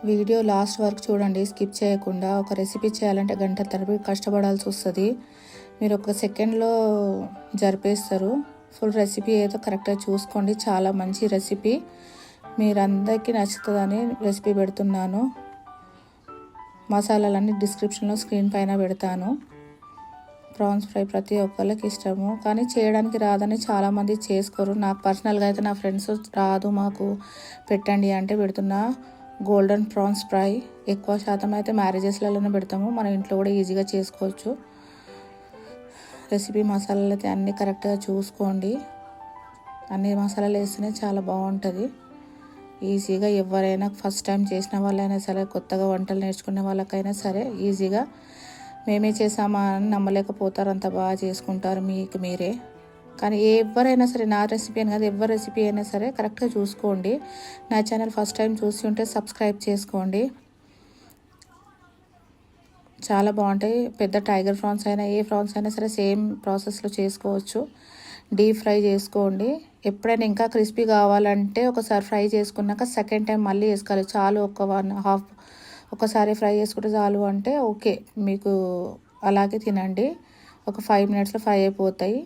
Video last వరకు చూడండి, skip చేయకుండా. ఒక రెసిపీ చేయాలంటే గంట తరబడి కష్టపడాల్సి వస్తుంది. మీరు ఒక సెకండ్లో జరిపేస్తారు. ఫుల్ రెసిపీ ఏదో కరెక్ట్గా చూసుకోండి. చాలా మంచి రెసిపీ, మీరందరికీ నచ్చుతుందని రెసిపీ పెడుతున్నాను. మసాలాలన్నీ డిస్క్రిప్షన్లో స్క్రీన్ పైన పెడతాను. ప్రాన్స్ ఫ్రై ప్రతి ఒక్కరికి ఇష్టము, కానీ చేయడానికి రాదని చాలామంది చేసుకోరు. నాకు పర్సనల్గా అయితే నా ఫ్రెండ్స్ రాదు మాకు పెట్టండి అంటే పెడుతున్నా. గోల్డెన్ ప్రాన్స్ ఫ్రై ఎక్కువ శాతం అయితే మ్యారేజెస్లలోనే పెడతాము. మనం ఇంట్లో కూడా ఈజీగా చేసుకోవచ్చు. రెసిపీ మసాలాలు అయితే అన్నీ కరెక్ట్గా చూసుకోండి. అన్ని మసాలాలు వేస్తేనే చాలా బాగుంటుంది. ఈజీగా ఎవరైనా ఫస్ట్ టైం చేసిన వాళ్ళైనా సరే, కొత్తగా వంటలు నేర్చుకునే వాళ్ళకైనా సరే ఈజీగా మేమే చేసామా అని నమ్మలేకపోతారు. అంత బాగా చేసుకుంటారు మీకు మీరే. కానీ ఎవరైనా సరే, నా రెసిపీ అని కాదు, ఎవరి రెసిపీ అయినా సరే కరెక్ట్గా చూసుకోండి. నా ఛానల్ ఫస్ట్ టైం చూసి ఉంటే సబ్స్క్రైబ్ చేసుకోండి. చాలా బాగుంటాయి. పెద్ద టైగర్ ప్రాన్స్ అయినా ఏ ప్రాన్స్ అయినా సరే సేమ్ ప్రాసెస్లో చేసుకోవచ్చు. డీప్ ఫ్రై చేసుకోండి. ఎప్పుడైనా ఇంకా క్రిస్పీ కావాలంటే ఒకసారి ఫ్రై చేసుకున్నాక సెకండ్ టైం మళ్ళీ వేసుకోవాలి. చాలు, ఒక 1/2 ఒకసారి ఫ్రై చేసుకుంటే చాలు అంటే ఓకే. మీకు అలాగే తినండి. ఒక 5 మినిట్స్లో ఫ్రై అయిపోతాయి.